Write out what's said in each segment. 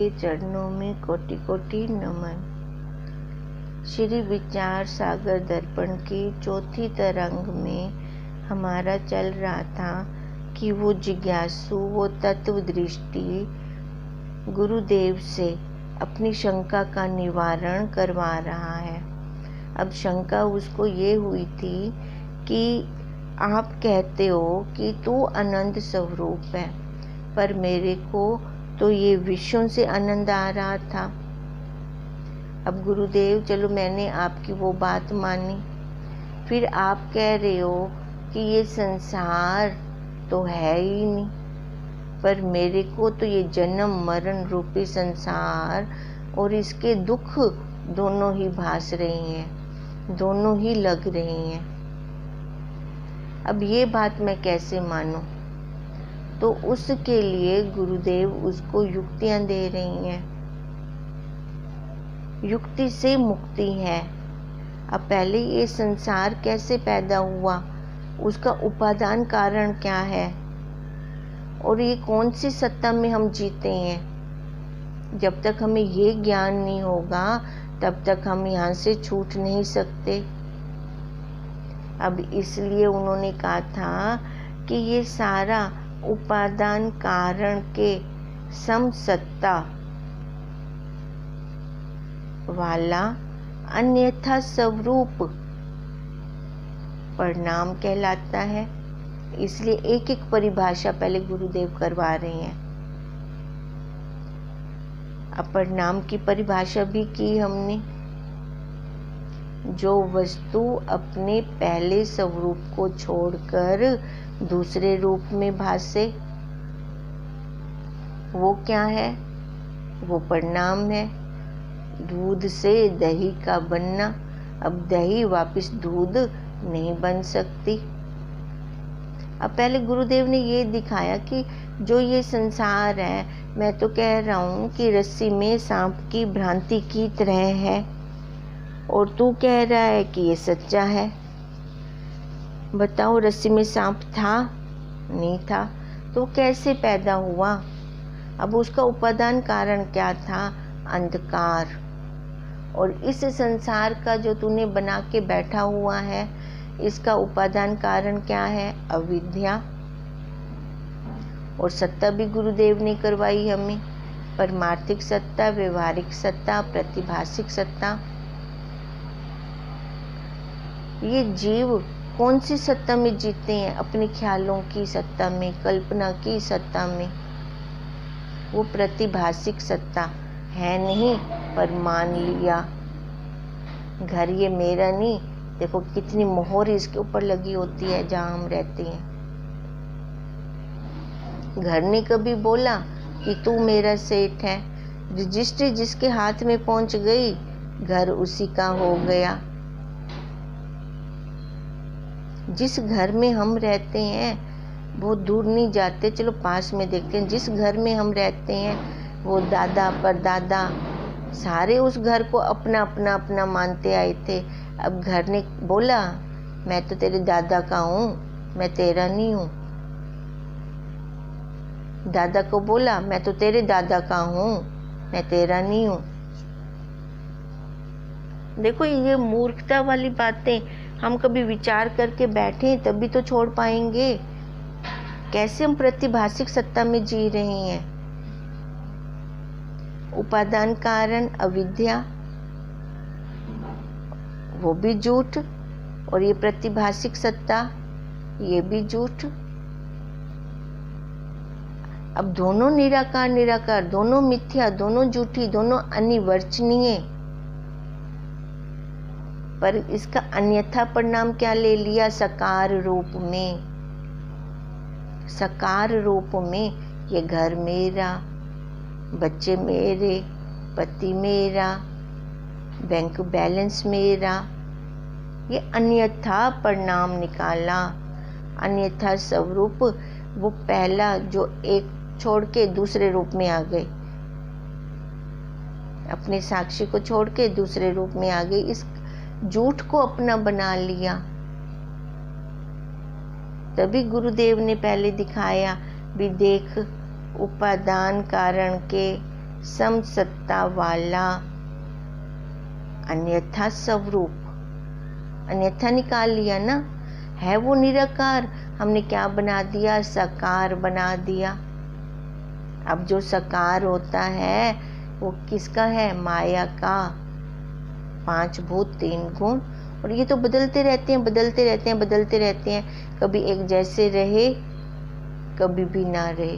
के चरणों में कोटि कोटि नमन। श्री विचार सागर दर्पण की चौथी तरंग में हमारा चल रहा था कि वो जिज्ञासु, वो तत्व दृष्टि गुरुदेव से अपनी शंका का निवारण करवा रहा है। अब शंका उसको ये हुई थी कि आप कहते हो कि तू आनंद स्वरूप है, पर मेरे को तो ये विषयों से आनंद आ रहा था। अब गुरुदेव, चलो मैंने आपकी वो बात मानी, फिर आप कह रहे हो कि ये संसार तो है ही नहीं, पर मेरे को तो ये जन्म मरण रूपी संसार और इसके दुख दोनों ही भास रही हैं, दोनों ही लग रही हैं। अब ये बात मैं कैसे मानूं? तो उसके लिए गुरुदेव उसको युक्तियां दे रही हैं। युक्ति से मुक्ति है। अब पहले ये संसार कैसे पैदा हुआ, उसका उपादान कारण क्या है, और ये कौन सी सत्ता में हम जीते हैं। जब तक हमें ये ज्ञान नहीं होगा तब तक हम यहाँ से छूट नहीं सकते। अब इसलिए उन्होंने कहा था कि ये सारा उपादान कारण के समसत्ता वाला अन्यथा स्वरूप परिणाम कहलाता है। इसलिए एक एक परिभाषा पहले गुरुदेव करवा रहे हैं। अब परिणाम की परिभाषा भी की हमने। जो वस्तु अपने पहले स्वरूप को छोड़कर दूसरे रूप में भासे, वो क्या है? वो परिणाम है। दूध से दही का बनना। अब दही वापस दूध नहीं बन सकती। अब पहले गुरुदेव ने ये दिखाया कि जो ये संसार है, मैं तो कह रहा हूँ कि रस्सी में सांप की भ्रांति की तरह है, और तू कह रहा है कि ये सच्चा है। बताओ, रस्सी में सांप था? नहीं था। तो कैसे पैदा हुआ? अब उसका उपादान कारण क्या था? अंधकार। और इस संसार का जो तूने बना के बैठा हुआ है, इसका उपादान कारण क्या है? अविद्या। और सत्ता भी गुरुदेव ने करवाई हमें, परमार्थिक सत्ता, व्यवहारिक सत्ता, प्रतिभासिक सत्ता। ये जीव कौन सी सत्ता में जीते हैं? अपने ख्यालों की सत्ता में, कल्पना की सत्ता में। वो प्रतिभासिक सत्ता है नहीं, पर मान लिया। घर ये मेरा नहीं, देखो कितनी मोहर इसके ऊपर लगी होती है जहाँ हम रहते हैं। घर ने कभी बोला कि तू मेरा सेठ है? रजिस्ट्री जिसके हाथ में पहुंच गई, घर उसी का हो गया। जिस घर में हम रहते हैं, बहुत दूर नहीं जाते, चलो पास में देखते हैं। जिस घर में हम रहते हैं, वो दादा परदादा सारे उस घर को अपना अपना अपना मानते आए थे। अब घर ने बोला, मैं तो तेरे दादा का हूँ, मैं तेरा नहीं हूँ। दादा को बोला, मैं तो तेरे दादा का हूँ, मैं तेरा नहीं हूँ। देखो, ये मूर्खता वाली बातें हम कभी विचार करके बैठे तभी तो छोड़ पाएंगे। कैसे हम प्रतिभासिक सत्ता में जी रहे हैं। उपादान कारण अविद्या, वो भी झूठ, और ये प्रतिभासिक सत्ता, ये भी झूठ। अब दोनों निराकार निराकार, दोनों मिथ्या, दोनों झूठी, दोनों अनिवर्चनीय। पर इसका अन्यथा परिणाम क्या ले लिया? साकार रूप में। साकार रूप में ये घर मेरा, बच्चे मेरे, पति मेरा, बैंक बैलेंस मेरा, ये अन्यथा परिणाम निकाला। अन्यथा स्वरूप, वो पहला जो एक छोड़ के दूसरे रूप में आ गए, अपने साक्षी को छोड़ के दूसरे रूप में आ गए। इस झूठ को अपना बना लिया। तभी गुरुदेव ने पहले दिखाया भी, देख उपादान कारण के समसत्ता वाला अन्यथा स्वरूप। अन्यथा निकाल लिया ना, है वो निराकार, हमने क्या बना दिया, साकार बना दिया। अब जो साकार होता है वो किसका है, माया का। 5 भूत 3 गुण, और ये तो बदलते रहते हैं, बदलते रहते हैं, बदलते रहते हैं। कभी एक जैसे रहे, कभी भी ना रहे,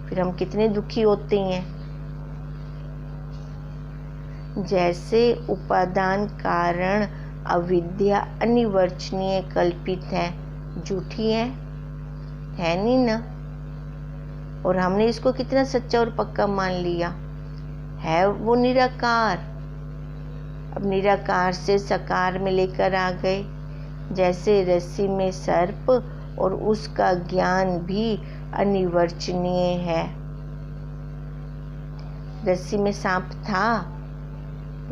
फिर हम कितने दुखी होते हैं। जैसे उपादान कारण अविद्या अनिवर्चनीय कल्पित है, झूठी है नहीं ना, और हमने इसको कितना सच्चा और पक्का मान लिया। है वो निराकार, अब निराकार से साकार में लेकर आ गए। जैसे रस्सी में सर्प और उसका ज्ञान भी अनिवर्चनीय है। रस्सी में सांप था,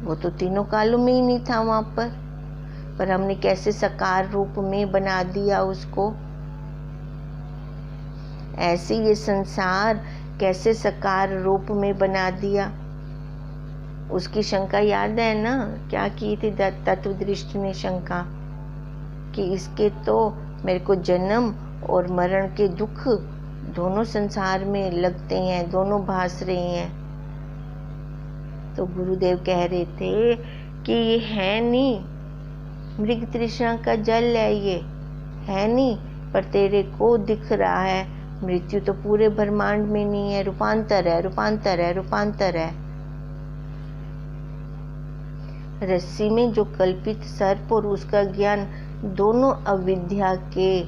वो तो तीनों कालों में ही नहीं था वहां पर हमने कैसे साकार रूप में बना दिया उसको। ऐसे ये संसार कैसे साकार रूप में बना दिया, उसकी शंका याद है ना, क्या की थी तत्व दृष्टि ने शंका कि इसके तो मेरे को जन्म और मरण के दुख दोनों संसार में लगते हैं, दोनों भास रहे हैं। तो गुरुदेव कह रहे थे कि ये है नहीं, मृग तृष्णा का जल है, ये है नहीं, पर तेरे को दिख रहा है। मृत्यु तो पूरे ब्रह्मांड में नहीं है, रूपांतर है, रूपांतर है, रूपांतर है। रस्सी में जो कल्पित सर्प और उसका ज्ञान दोनों अविद्या के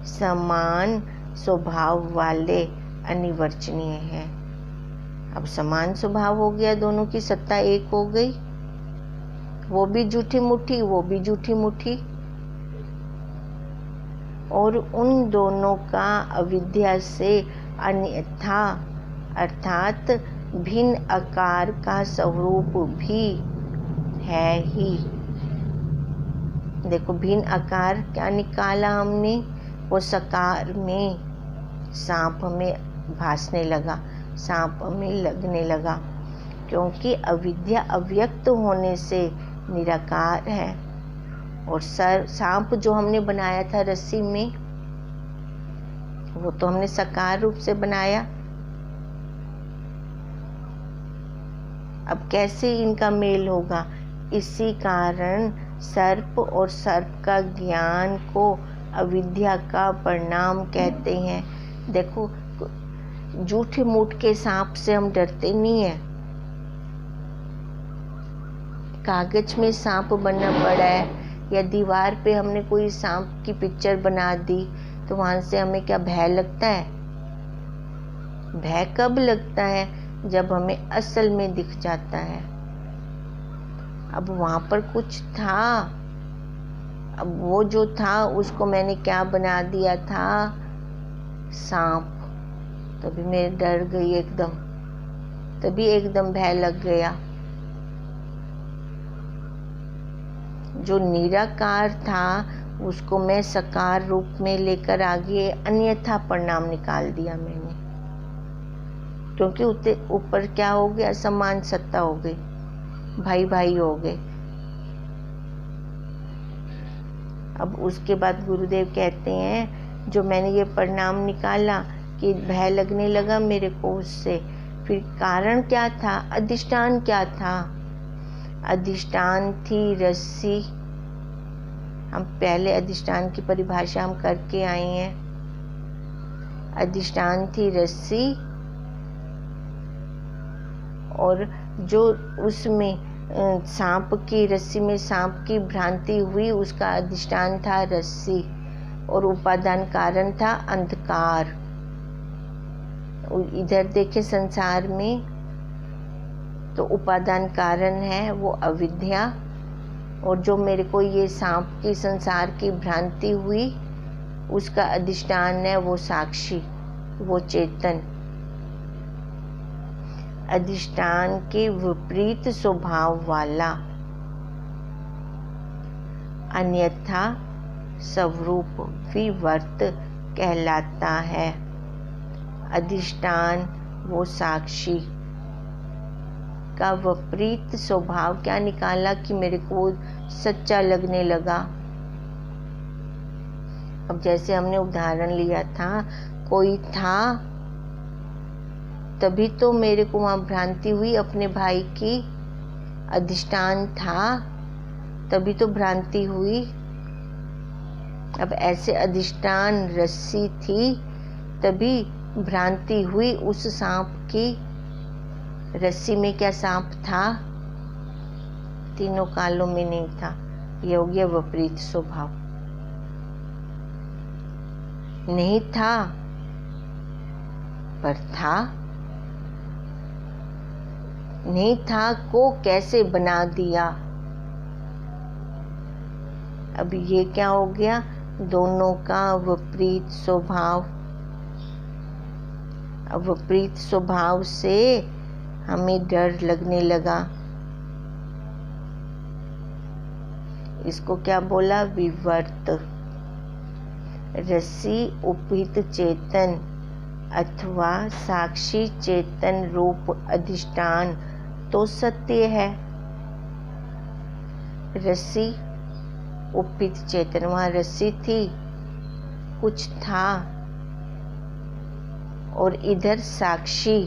समान स्वभाव वाले अनिवर्चनीय है। अब समान स्वभाव हो गया, दोनों की सत्ता एक हो गई। वो भी झूठी मुट्ठी, वो भी झूठी मुट्ठी, और उन दोनों का अविद्या से अन्यथा अर्थात भिन्न आकार का स्वरूप भी है ही। देखो भिन्न आकार क्या निकाला हमने, वो साकार में सांप में भासने लगा, सांप में लगने लगा, क्योंकि अविद्या अव्यक्त होने से निराकार है। और सांप जो हमने बनाया था रस्सी में, वो तो हमने साकार रूप से बनाया। अब कैसे इनका मेल होगा, इसी कारण सर्प और सर्प का ज्ञान को अविद्या का परिणाम कहते हैं। देखो झूठे मूठ के सांप से हम डरते नहीं है। कागज में सांप बना पड़ा है या दीवार पे हमने कोई सांप की पिक्चर बना दी, तो वहां से हमें क्या भय लगता है? भय कब लगता है? जब हमें असल में दिख जाता है। अब वहां पर कुछ था, अब वो जो था उसको मैंने क्या बना दिया था, सांप। तभी मैं डर गई एकदम, तभी एकदम भय लग गया। जो निराकार था उसको मैं साकार रूप में लेकर आगे अन्यथा परिणाम निकाल दिया मैंने, क्योंकि ऊपर क्या हो गया, समान सत्ता हो गई, भाई भाई हो गए। अब उसके बाद गुरुदेव कहते हैं जो मैंने ये परिणाम निकाला कि भय लगने लगा मेरे को उससे, फिर कारण क्या था, अधिष्ठान क्या था? अधिष्ठान थी रस्सी। हम पहले अधिष्ठान की परिभाषा हम करके आए हैं। अधिष्ठान थी रस्सी, और जो उसमें सांप की रस्सी में सांप की भ्रांति हुई, उसका अधिष्ठान था रस्सी, और उपादान कारण था अंधकार। इधर देखे संसार में तो उपादान कारण है वो अविद्या, और जो मेरे को ये सांप की संसार की भ्रांति हुई उसका अधिष्ठान है वो साक्षी, वो चेतन। अधिष्ठान के विपरीत स्वभाव वाला अन्यथा स्वरूप विवर्त कहलाता है। अधिष्ठान वो साक्षी का विपरीत स्वभाव क्या निकाला कि मेरे को सच्चा लगने लगा। अब जैसे हमने उदाहरण लिया था, कोई था तभी तो मेरे को वहाँ भ्रांति हुई, अपने भाई की अधिष्ठान था तभी तो भ्रांति हुई। अब ऐसे अधिष्ठान रस्सी थी तभी भ्रांति हुई उस सांप की। रस्सी में क्या सांप था? तीनों कालों में नहीं था। यह हो गया विपरीत स्वभाव। नहीं था पर था, नहीं था को कैसे बना दिया। अब ये क्या हो गया? दोनों का विपरीत स्वभाव। अब विपरीत स्वभाव से हमें डर लगने लगा। इसको क्या बोला? विवर्त। रस्सी उपहित चेतन अथवा साक्षी चेतन रूप अधिष्ठान तो सत्य है। रस्सी उपहित चेतन, वहां रस्सी थी, कुछ था, और इधर साक्षी।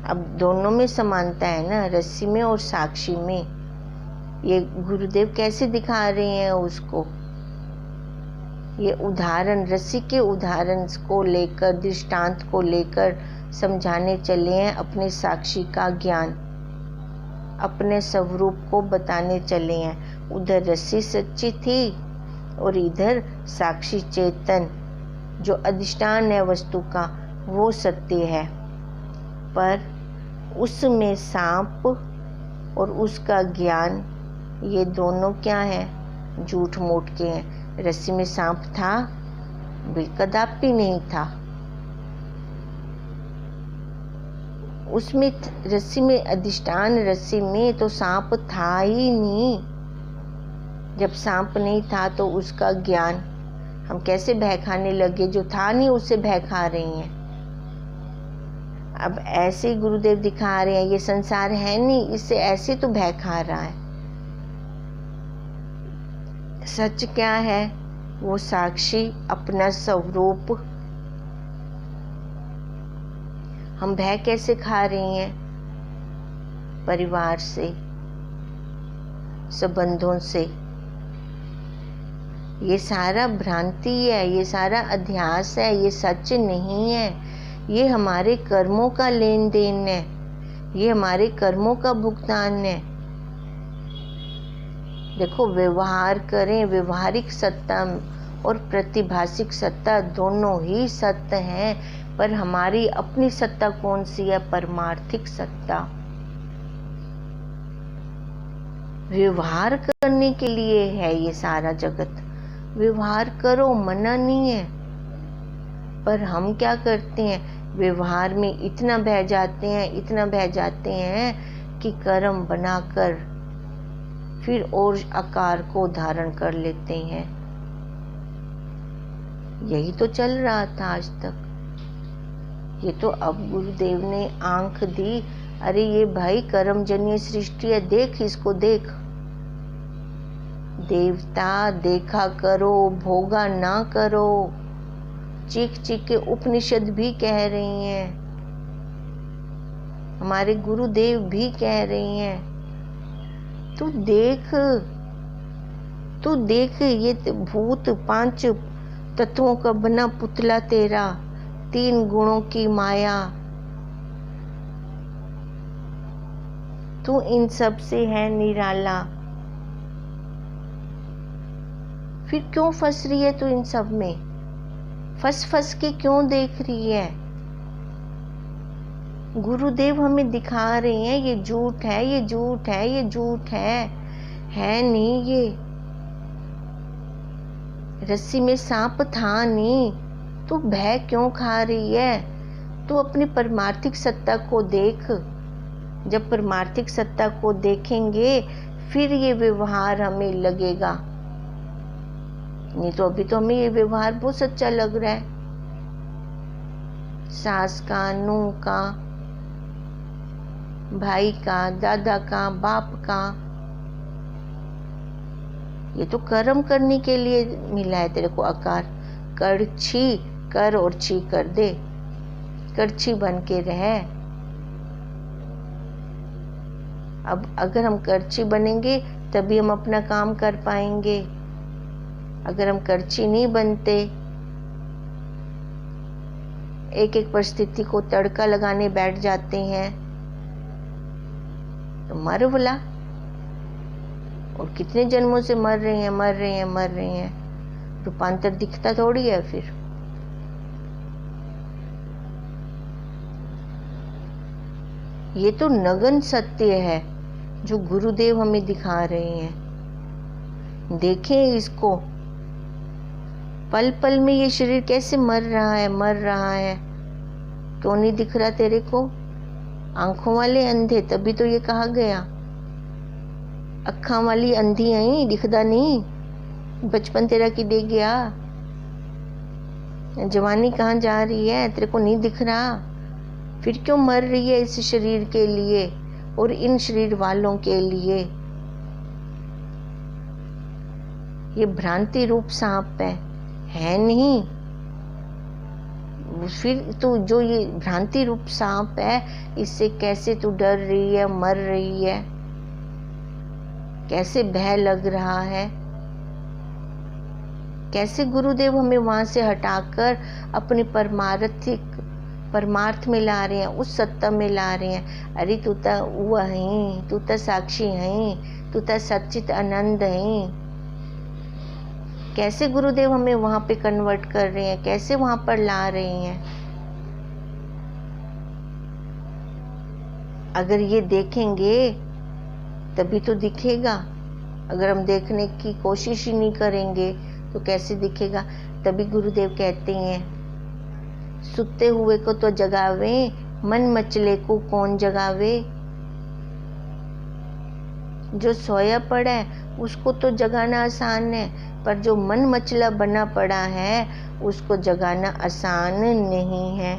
अब दोनों में समानता है ना, रस्सी में और साक्षी में। ये गुरुदेव कैसे दिखा रहे हैं उसको? ये उदाहरण, रस्सी के उदाहरण को लेकर, दृष्टांत को लेकर समझाने चले हैं अपने साक्षी का ज्ञान, अपने स्वरूप को बताने चले हैं। उधर रस्सी सच्ची थी और इधर साक्षी चेतन जो अधिष्ठान है वस्तु का वो सत्य है। पर उसमें सांप और उसका ज्ञान, ये दोनों क्या है? झूठ मूठ के हैं। रस्सी में सांप था? कदापि नहीं था। उसमें रस्सी में अधिष्ठान, रस्सी में तो सांप था ही नहीं। जब सांप नहीं था तो उसका ज्ञान हम कैसे भय खाने लगे? जो था नहीं उससे भय खा रही हैं। अब ऐसे गुरुदेव दिखा रहे हैं ये संसार है नहीं, इससे ऐसे तो भय खा रहा है। सच क्या है? वो साक्षी, अपना स्वरूप। हम भय कैसे खा रही हैं? परिवार से, संबंधों से। ये सारा भ्रांति है, ये सारा अध्यास है, ये सच नहीं है। ये हमारे कर्मों का लेन देन है, ये हमारे कर्मों का भुगतान है। देखो, व्यवहार करें, व्यवहारिक सत्ता और प्रतिभासिक सत्ता दोनों ही सत्य हैं, पर हमारी अपनी सत्ता कौन सी है? परमार्थिक सत्ता। व्यवहार करने के लिए है ये सारा जगत। व्यवहार करो, मना नहीं है, पर हम क्या करते हैं? व्यवहार में इतना बह जाते हैं, इतना बह जाते हैं कि कर्म बनाकर फिर और आकार को धारण कर लेते हैं। यही तो चल रहा था आज तक। ये तो अब गुरुदेव ने आंख दी, अरे ये भाई कर्मजन्य सृष्टि है, देख इसको, देख। देवता देखा करो, भोगा ना करो। चीख चीख के उपनिषद भी कह रही हैं, हमारे गुरुदेव भी कह रही हैं। तू देख, तू देख, ये भूत 5 तत्वों का बना पुतला तेरा, 3 गुणों की माया। तू इन सब से है निराला, फिर क्यों फंस रही है तू इन सब में? फंस फंस के क्यों देख रही है? गुरुदेव हमें दिखा रहे हैं ये झूठ है, ये झूठ है, ये झूठ है नहीं। ये रस्सी में सांप था नहीं, तू भय क्यों खा रही है? तू अपनी परमार्थिक सत्ता को देख। जब परमार्थिक सत्ता को देखेंगे फिर ये व्यवहार हमें लगेगा, नहीं तो अभी तो हमें ये व्यवहार बहुत सच्चा लग रहा है। सास का, नूह का, भाई का, दादा का, बाप का। ये तो कर्म करने के लिए मिला है तेरे को आकार। करछी कर और छी कर दे, करछी बन के रह। अब अगर हम करछी बनेंगे तभी हम अपना काम कर पाएंगे। अगर हम करछी नहीं बनते, एक एक परिस्थिति को तड़का लगाने बैठ जाते हैं, तो मर बोला। और कितने जन्मों से मर रहे हैं। रूपांतर दिखता थोड़ी है फिर। ये तो नगन सत्य है जो गुरुदेव हमें दिखा रहे हैं। देखें इसको, पल पल में ये शरीर कैसे मर रहा है। क्यों नहीं दिख रहा तेरे को? आंखों वाले अंधे, तभी तो ये कहा गया। अखा वाली अंधी आई, दिखदा नहीं। बचपन तेरा कि दे गया, जवानी कहाँ जा रही है, तेरे को नहीं दिख रहा। फिर क्यों मर रही है इस शरीर के लिए और इन शरीर वालों के लिए? ये भ्रांति रूप सांप है नहीं। फिर तो जो ये भ्रांति रूप सांप है, इससे कैसे तू डर रही है, मर रही है, कैसे भय लग रहा है? कैसे गुरुदेव हमें वहां से हटाकर अपने परमार्थ में ला रहे हैं, उस सत्ता में ला रहे हैं। अरे तू तो वो है, तू तो साक्षी है, तू तो सच्चित आनंद है। कैसे गुरुदेव हमें वहां पे कन्वर्ट कर रहे हैं, कैसे वहां पर ला रहे हैं? अगर ये देखेंगे तभी तो दिखेगा। अगर हम देखने की कोशिश ही नहीं करेंगे तो कैसे दिखेगा? तभी गुरुदेव कहते हैं, सुते हुए को तो जगावे, मन मचले को कौन जगावे। जो सोया पड़ा है उसको तो जगाना आसान है, पर जो मन मचला बना पड़ा है उसको जगाना आसान नहीं है।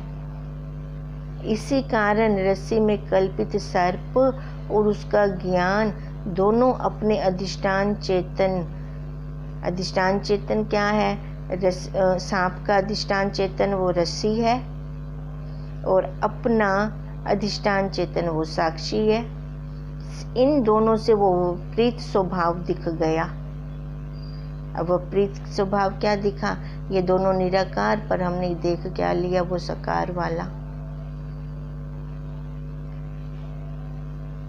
इसी कारण रस्सी में कल्पित सर्प और उसका ज्ञान दोनों अपने अधिष्ठान चेतन क्या है? सांप का अधिष्ठान चेतन वो रस्सी है और अपना अधिष्ठान चेतन वो साक्षी है। इन दोनों से वो विपरीत स्वभाव दिख गया। अब विपरीत स्वभाव क्या दिखा? ये दोनों निराकार, पर हमने देख क्या लिया? वो साकार वाला।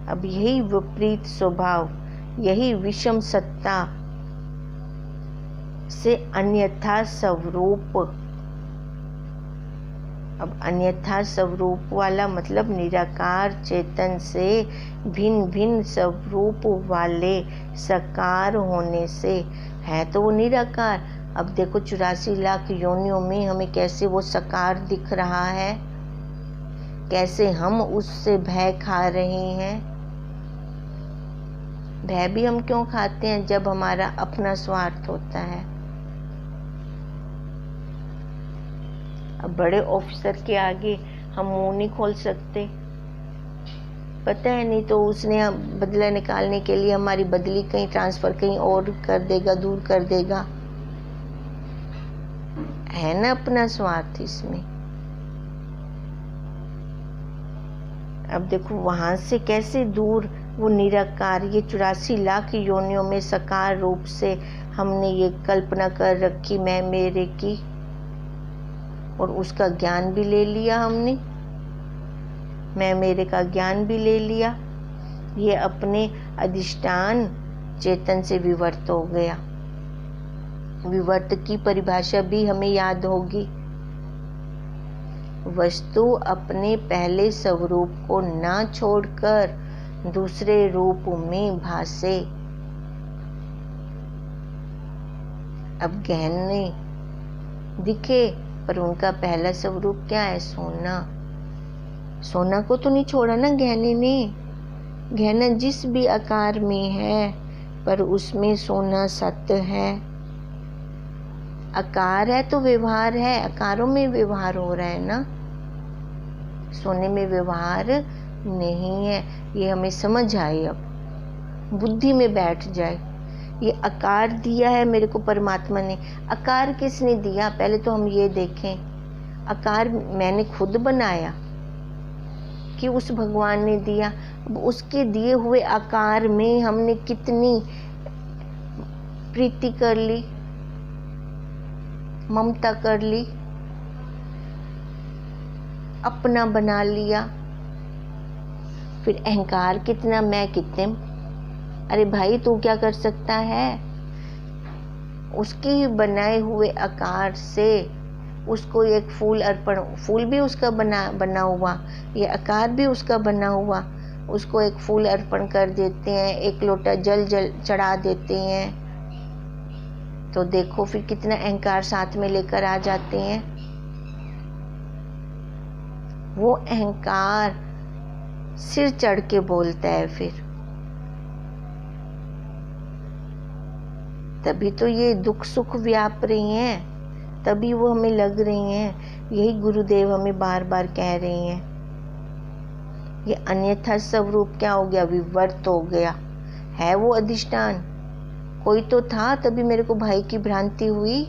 अब यही विपरीत स्वभाव, यही विषम सत्ता से अन्यथा स्वरूप। अब अन्यथा स्वरूप वाला मतलब निराकार चेतन से भिन्न भिन्न स्वरूप वाले साकार होने से है तो वो निराकार। अब देखो 84 लाख योनियों में हमें कैसे वो साकार दिख रहा है, कैसे हम उससे भय खा रहे हैं। भय भी हम क्यों खाते हैं? जब हमारा अपना स्वार्थ होता है। अब बड़े ऑफिसर के आगे हम मुंह नहीं खोल सकते, पता है, नहीं तो उसने बदला निकालने के लिए हमारी बदली कहीं ट्रांसफर कहीं और कर देगा, दूर कर देगा। है ना अपना स्वार्थ इसमें। अब देखो वहां से कैसे दूर वो निराकार, ये 84 लाख योनियों में साकार रूप से हमने ये कल्पना कर रखी मैं मेरे की, और उसका ज्ञान भी ले लिया हमने, मैं मेरे का ज्ञान भी ले लिया। ये अपने अधिष्ठान चेतन से विवर्त हो गया। विवर्त की परिभाषा भी हमें याद होगी। वस्तु अपने पहले स्वरूप को ना छोड़कर दूसरे रूप में भासे। अब गहने दिखे पर उनका पहला स्वरूप क्या है? सोना। सोना को तो नहीं छोड़ा ना गहने ने। गहना जिस भी आकार में है पर उसमें सोना सत्य है। आकार है तो व्यवहार है, आकारों में व्यवहार हो रहा है ना। सोने में व्यवहार नहीं है, ये हमें समझ आए, अब बुद्धि में बैठ जाए। ये आकार दिया है मेरे को परमात्मा ने। आकार किसने दिया, पहले तो हम ये देखें। आकार मैंने खुद बनाया कि उस भगवान ने दिया? अब उसके दिए हुए आकार में हमने कितनी प्रीति कर ली, ममता कर ली, अपना बना लिया। फिर अहंकार कितना, मैं कितने। अरे भाई तू क्या कर सकता है? उसके बनाए हुए आकार से उसको एक फूल अर्पण, फूल भी उसका बना हुआ, ये आकार भी उसका बना हुआ, उसको एक फूल अर्पण कर देते हैं, एक लोटा जल चढ़ा देते हैं, तो देखो फिर कितना अहंकार साथ में लेकर आ जाते हैं। वो अहंकार सिर चढ़ के बोलता है फिर। तभी तो ये दुख सुख व्याप रही हैं, तभी वो हमें लग रही हैं। यही गुरुदेव हमें बार बार कह रहे हैं। ये अन्यथा स्वरूप क्या हो गया, विवर्त हो गया है। वो अधिष्ठान कोई तो था, तभी मेरे को भाई की भ्रांति हुई।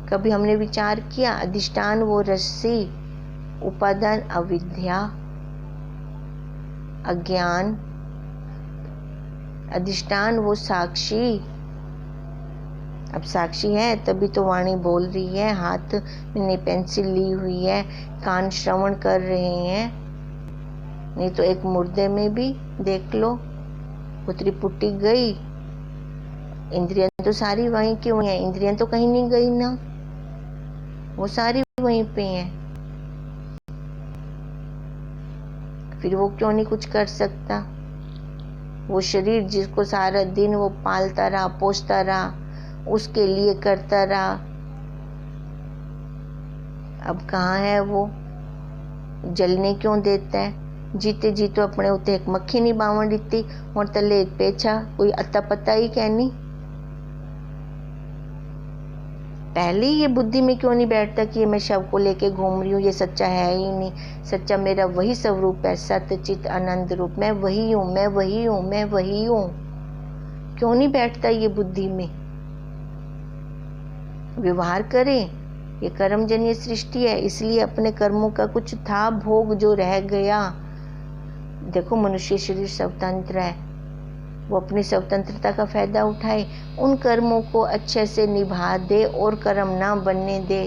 कभी हमने विचार किया? अधिष्ठान वो रस्सी, उपादान अविद्या, अज्ञान, अधिष्ठान वो साक्षी। अब साक्षी है तभी तो वाणी बोल रही है, हाथ में पेंसिल ली हुई है, कान श्रवण कर रहे हैं। नहीं तो एक मुर्दे में भी देख लो, पुत्री पुट्टी गई, इंद्रियां तो सारी वहीं क्यों हैं? इंद्रियां तो कहीं नहीं गई ना, वो सारी वहीं पे हैं। फिर वो क्यों नहीं कुछ कर सकता? वो शरीर जिसको सारा दिन वो पालता रहा, पोसता रहा, उसके लिए करता रहा, अब कहाँ है वो? जलने क्यों देता है? जीते जी तो अपने उते एक मक्खी नहीं बावन दिती, और तले एक पेचा, कोई अता पता ही कहनी। पहले ये बुद्धि में क्यों नहीं बैठता कि ये मैं शव को लेके घूम रही हूँ, ये सच्चा है ही नहीं। सच्चा मेरा वही स्वरूप है, सत्य चित आनंद रूप। मैं वही हूँ, मैं वही हूँ, मैं वही हूँ। क्यों नहीं बैठता ये बुद्धि में? व्यवहार करें, ये कर्मजन्य सृष्टि है, इसलिए अपने कर्मों का कुछ था भोग जो रह गया। देखो मनुष्य शरीर स्वतंत्र है, वो अपनी स्वतंत्रता का फायदा उठाए, उन कर्मों को अच्छे से निभा दे और कर्म ना बनने दे।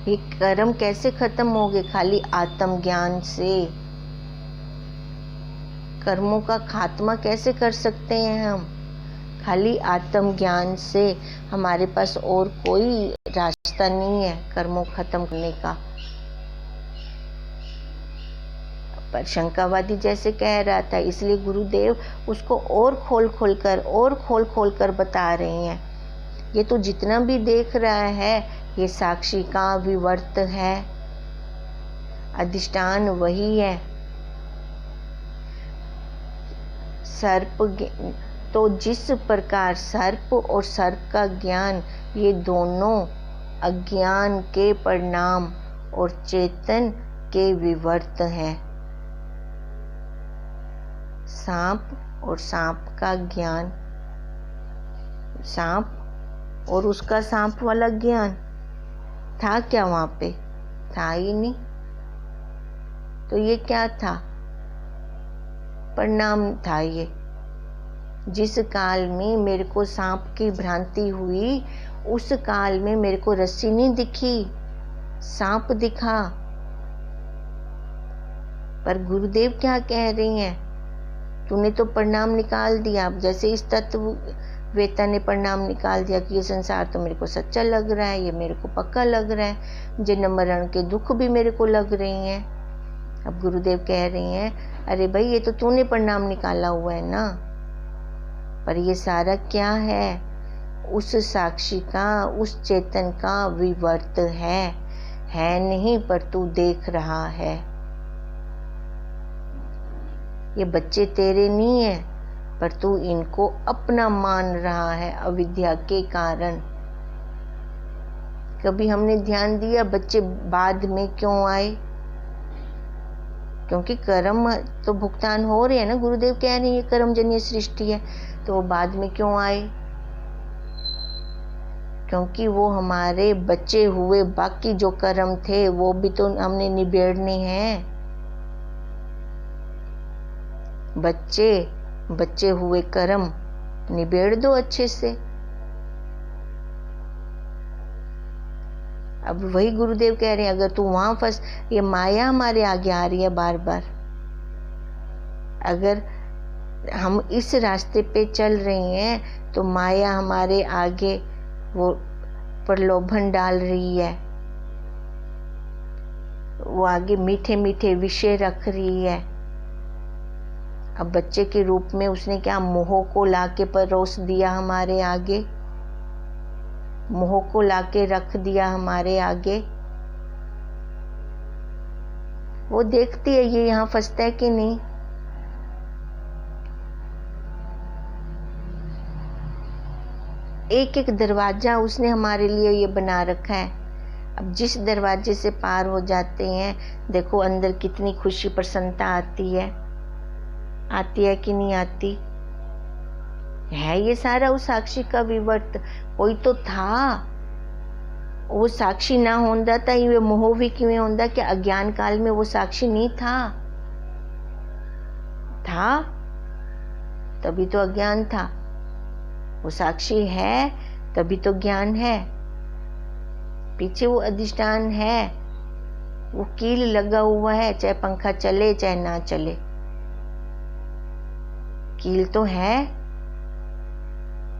ये कर्म कैसे खत्म हो गए? खाली आत्मज्ञान से। कर्मों का खात्मा कैसे कर सकते हैं हम? खाली आत्मज्ञान से। हमारे पास और कोई रास्ता नहीं है कर्मों खत्म करने का। पर शंकावादी जैसे कह रहा था, इसलिए गुरुदेव उसको और खोल खोल कर बता रहे हैं। ये तो जितना भी देख रहा है ये साक्षी का विवर्त है, अधिष्ठान वही है। सर्प तो जिस प्रकार सर्प और सर्प का ज्ञान, ये दोनों अज्ञान के परिणाम और चेतन के विवर्त हैं। सांप और सांप का ज्ञान, सांप और उसका सांप वाला ज्ञान था क्या? वहां पे था ही नहीं। तो ये क्या था? परिणाम था ये। जिस काल में मेरे को सांप की भ्रांति हुई, उस काल में मेरे को रस्सी नहीं दिखी, सांप दिखा। पर गुरुदेव क्या कह रही हैं? तूने तो परिणाम निकाल दिया। जैसे इस तत्ववेता ने परिणाम निकाल दिया कि ये संसार तो मेरे को सच्चा लग रहा है, ये मेरे को पक्का लग रहा है, जन्म मरण के दुख भी मेरे को लग रही हैं। अब गुरुदेव कह रही हैं, अरे भाई ये तो तूने परिणाम निकाला हुआ है ना, पर ये सारा क्या है? उस साक्षी का, उस चेतन का विवर्त है नहीं, पर तू देख रहा है। ये बच्चे तेरे नहीं है, पर तू इनको अपना मान रहा है अविद्या के कारण। कभी हमने ध्यान दिया बच्चे बाद में क्यों आए? क्योंकि कर्म तो भुगतान हो रहे हैं ना, गुरुदेव कह रहे हैं ये कर्मजन्य सृष्टि है, तो वो बाद में क्यों आए? क्योंकि वो हमारे बचे हुए बाकी जो कर्म थे वो भी तो हमने निबेड़ने हैं। बचे हुए कर्म निबेड़ दो अच्छे से। अब वही गुरुदेव कह रहे हैं, अगर तू वहां फंस, ये माया हमारे आगे आ रही है बार बार। अगर हम इस रास्ते पे चल रहे हैं तो माया हमारे आगे वो प्रलोभन डाल रही है, वो आगे मीठे मीठे विषय रख रही है। अब बच्चे के रूप में उसने क्या मोह को लाके परोस दिया हमारे आगे, मोह को लाके रख दिया हमारे आगे। वो देखती है ये यहाँ फंसता है कि नहीं। एक एक दरवाजा उसने हमारे लिए ये बना रखा है। अब जिस दरवाजे से पार हो जाते हैं, देखो अंदर कितनी खुशी प्रसन्नता आती है कि नहीं आती है? ये सारा उस साक्षी का विवर्त। कोई तो था, वो साक्षी ना होता था ये मोह भी क्यों होता? कि अज्ञान काल में वो साक्षी नहीं था तभी तो अज्ञान था। वो साक्षी है तभी तो ज्ञान है। पीछे वो अधिष्ठान है, वो कील लगा हुआ है, चाहे पंखा चले चाहे ना चले, कील तो है।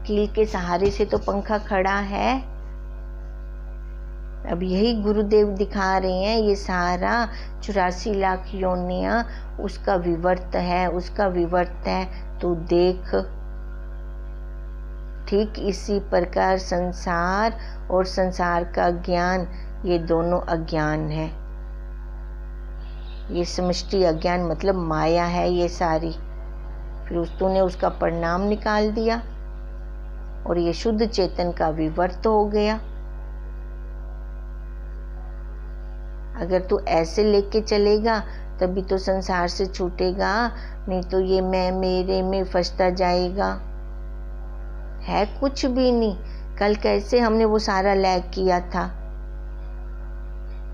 कील के सहारे से तो पंखा खड़ा है। अब यही गुरुदेव दिखा रहे हैं, ये सारा 84 लाख योनियां उसका विवर्त है, उसका विवर्त है। तू देख, ठीक इसी प्रकार संसार और संसार का ज्ञान, ये दोनों अज्ञान है। ये समष्टि अज्ञान मतलब माया है ये सारी। फिर तूने उसका परिणाम निकाल दिया और ये शुद्ध चेतन का विवर्त हो गया। अगर तू ऐसे लेके चलेगा तभी तो संसार से छूटेगा, नहीं तो ये मैं मेरे में फंसता जाएगा। है कुछ भी नहीं। कल कैसे हमने वो सारा लैग किया था,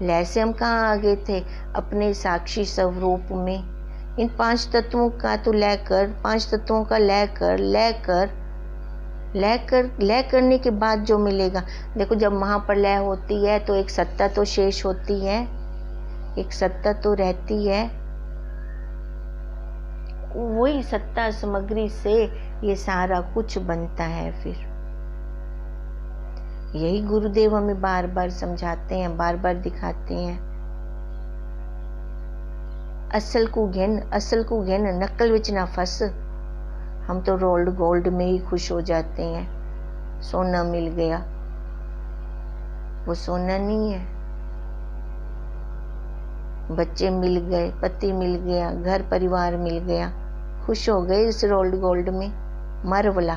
लय से हम कहाँ आगे थे? अपने साक्षी स्वरूप में। इन 5 तत्वों का तो लय कर, 5 तत्वों का लय करने के बाद जो मिलेगा, देखो जब महाप्रलय होती है तो एक सत्ता तो शेष होती है, एक सत्ता तो रहती है। वही सत्ता सामग्री से ये सारा कुछ बनता है। फिर यही गुरुदेव हमें बार बार समझाते हैं, बार बार दिखाते हैं। असल को घेन, नकल विच ना फंस। हम तो रोल्ड गोल्ड में ही खुश हो जाते हैं। सोना मिल गया, वो सोना नहीं है। बच्चे मिल गए, पति मिल गया, घर परिवार मिल गया, खुश हो गए इस रोल्ड गोल्ड में। मरवला।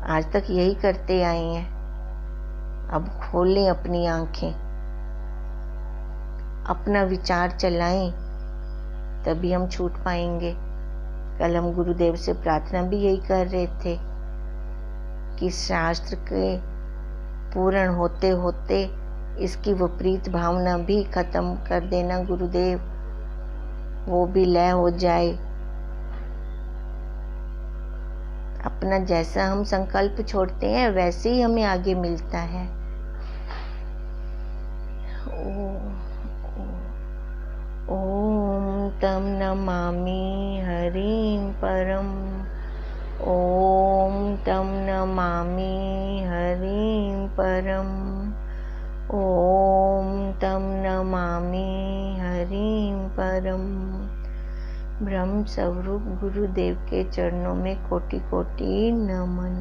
आज तक यही करते आए हैं। अब खोलें अपनी आंखें, अपना विचार चलाएं, तभी हम छूट पाएंगे। कल हम गुरुदेव से प्रार्थना भी यही कर रहे थे कि शास्त्र के पूर्ण होते होते इसकी विपरीत भावना भी खत्म कर देना गुरुदेव, वो भी लय हो जाए। अपना जैसा हम संकल्प छोड़ते हैं वैसे ही हमें आगे मिलता है। ओम तम नमामि हरिं परम, ओम तम नमामि हरिं परम, ओम तम नमामि हरिं परम। ब्रह्म स्वरूप गुरुदेव के चरणों में कोटि कोटि नमन।